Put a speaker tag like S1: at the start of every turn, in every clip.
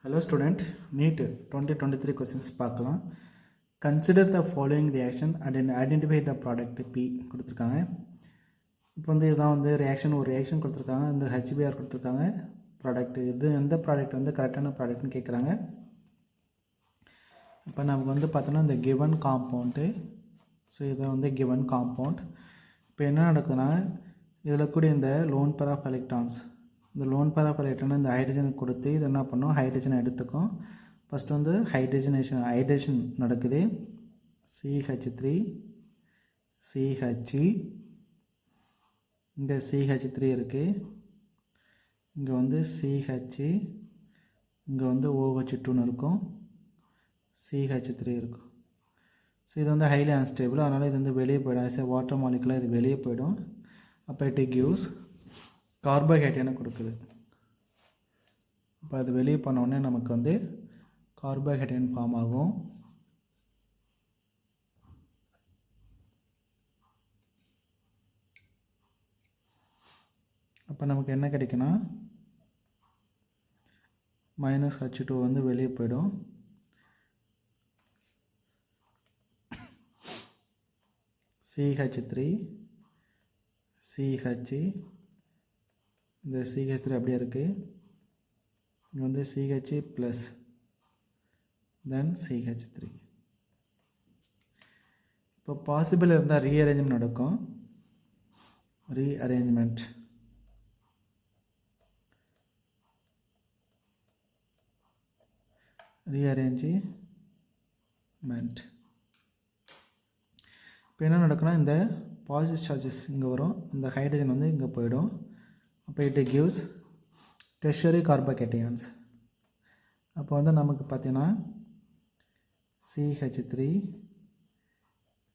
S1: Hello student, NEET 2023 questions பார்க்கலாம். Consider the following reaction and identify the product P கொடுத்துருக்காங்க. இப்போ வந்து இதான் வந்து ஒரு ரியாக்ஷன் கொடுத்துருக்காங்க. இந்த HBr கொடுத்துருக்காங்க. ப்ராடக்ட் இது எந்த ப்ராடக்ட் வந்து கரெக்டான ப்ராடக்ட்னு கேட்குறாங்க. இப்போ நமக்கு வந்து பார்த்தோன்னா இந்த கிவன் காம்பவுண்டு, ஸோ இதை வந்து கிவன் காம்பவுண்ட். இப்போ என்ன நடக்குதுன்னா இதில் கூட இந்த லோன் பேர் ஆஃப் எலக்ட்ரான்ஸ், இந்த லோன் பேர் ஆஃப் எலக்ட்ரான் இந்த ஹைட்ரஜன் கொடுத்து இது என்ன பண்ணும், ஹைட்ரஜனை எடுத்துக்கும். ஃபஸ்ட்டு வந்து ஹைட்ரேஷன் நடக்குது. CH3 CH, இங்கே CH3 இருக்குது, இங்கே வந்து CH, இங்கே வந்து OH2ன்னு இருக்கும், CH3 இருக்கும். ஸோ இது வந்து ஹைலி அன்ஸ்டேபிள், அதனால் இது வந்து வெளியே போய்டும். வாட்டர் மாலிகுலாக இது வெளியே போய்டும். அப்போ இட் கிவ்ஸ் கார்போஹைட்ரேனை கொடுக்குது. இப்போ அது வெளியே பண்ணோடனே நமக்கு வந்து கார்போஹைட்ரேன் ஃபார்ம் ஆகும். அப்போ நமக்கு என்ன கிடைக்குன்னா -H2 வந்து வெளியே போய்டும். CH3 CH, இந்த CH3 அப்படியே இருக்குது. இங்கே வந்து CH ப்ளஸ் தென் CH3. இப்போ பாசிபிள் இருந்தால் ரீஅரேஞ்ச்மெண்ட் நடக்கும். ரீஅரேஞ்ச்மெண்ட் இப்போ என்ன நடக்குன்னா இந்த பாசிட்டிவ் சார்ஜஸ் இங்கே வரும், இந்த ஹைட்ரஜன் வந்து இங்கே போயிடும். அப்போ இட் கிவ்ஸ் டெர்ஷியரி கார்போகேட்டையான்ஸ். அப்போ வந்து நமக்கு பார்த்தீங்கன்னா CH3,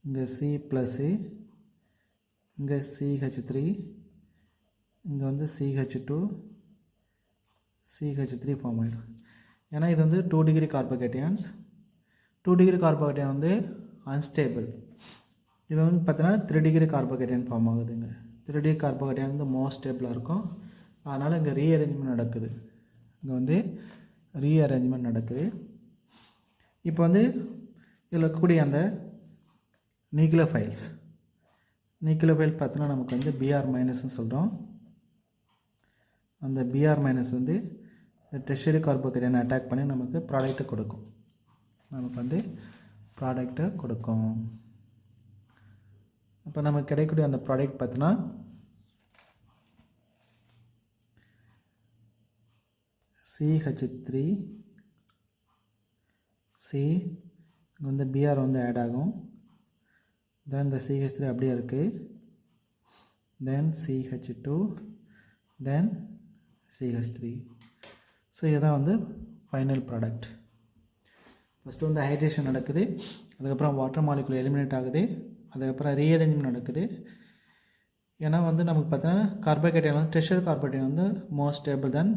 S1: இங்கே C ப்ளஸ்ஸு, இங்கே CH3, இங்கே வந்து CH2 CH3 ஃபார்ம் ஆகிடும். ஏன்னா இது வந்து 2 டிகிரி கார்போகேட்டையான்ஸ். 2 டிகிரி கார்போகேட்டையான் வந்து அன்ஸ்டேபிள். இது வந்து பார்த்தீங்கன்னா 3 டிகிரி கார்போகேட்டையான் ஃபார்ம் ஆகுதுங்க. 3 டிகிரி கார்போகேட்டையான் வந்து மோஸ்ட் ஸ்டேபிளாக இருக்கும். அதனால் இங்கே ரீஅரேஞ்ச்மெண்ட் நடக்குது. இங்கே வந்து ரீஅரேஞ்ச்மெண்ட் நடக்குது. இப்போ வந்து இதில் இருக்கக்கூடிய அந்த நியூக்ளியோஃபைல் பார்த்தீங்கன்னா நமக்கு வந்து Br- சொல்கிறோம். அந்த Br- வந்து டெர்ஷியரி கார்போகேட்டையானை அட்டாக் பண்ணி நமக்கு ப்ராடக்ட்டை கொடுக்கும். அப்போ நமக்கு கிடைக்கக்கூடிய அந்த ப்ராடக்ட் பார்த்தீங்கன்னா CH3 C, இங்கே வந்து Br வந்து ஆட் ஆகும். தென் இந்த CH3 அப்படியே இருக்குது. தென் CH2, தென் CH3. ஸோ இதுதான் வந்து ஃபைனல் ப்ராடக்ட். ஃபஸ்ட்டு வந்து ஹைட்ரேஷன் நடக்குது, அதுக்கப்புறம் வாட்டர் மாலிகுல் எலிமினேட் ஆகுது, அதுக்கப்புறம் ரீஅரேஞ்ச்மெண்ட் நடக்குது. ஏன்னா வந்து நமக்கு பார்த்தீங்கன்னா கார்போகேட்டையான் வந்து டெர்ஷியரி கார்போகேட்டையான் வந்து most stable then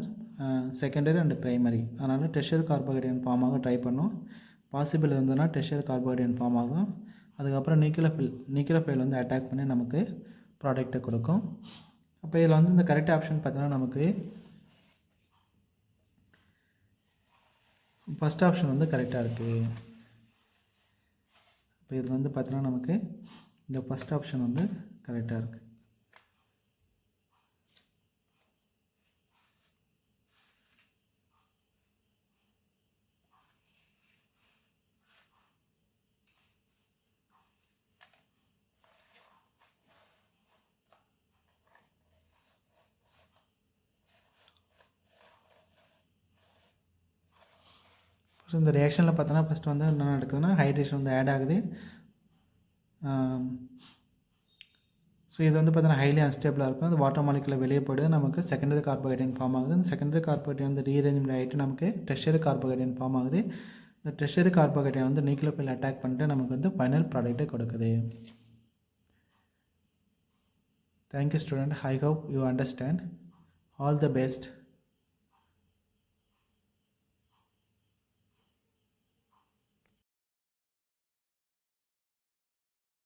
S1: secondary and primary. அதனால் டெர்ஷியரி கார்போகேட்டையான் ஃபார்ம் ஆக ட்ரை பண்ணும். பாசிபிள் இருந்ததுன்னா டெர்ஷியரி கார்போகேட்டையான் ஃபார்ம் ஆகும். அதுக்கப்புறம் நியூக்ளியோஃபைல் வந்து அட்டாக் பண்ணி நமக்கு ப்ராடக்ட்டை கொடுக்கும். அப்போ இதில் வந்து இந்த கரெக்ட் ஆப்ஷன் பார்த்தீங்கன்னா நமக்கு ஃபஸ்ட் ஆப்ஷன் வந்து கரெக்டாக இருக்குது. இப்போ இதில் வந்து பார்த்தீங்கன்னா நமக்கு இந்த ஃபஸ்ட் ஆப்ஷன் வந்து கரெக்டாக இருக்குது. ஸோ இந்த ரியாக்ஷனில் பார்த்தோன்னா ஃபஸ்ட்டு வந்து என்ன நடக்குதுன்னா ஹைட்ரேஷன் வந்து ஆட் ஆகுது. ஸோ இது வந்து பார்த்தீங்கன்னா ஹைலி அன்ஸ்டேபிளாக இருக்கும். அது வாட்டர் மாலிகுலில் வெளியே போய்டுது, நமக்கு செகண்டரி கார்போகேட்டையான் ஃபார்ம் ஆகுது. அந்த செகண்டரி கார்போகேட்டையான் வந்து ரீஅரேஞ்ச்மெண்ட் ஆகிட்டு நமக்கு டெர்ஷியரி கார்போகேட்டையான் ஃபார்ம் ஆகுது. இந்த டெர்ஷியரி கார்போகேட்டையான் வந்து நியூக்ளியோஃபைல் அட்டாக் பண்ணிட்டு நமக்கு வந்து ஃபைனல் ப்ராடக்ட்டை கொடுக்குது. Thank you student, I hope you understand. All the best.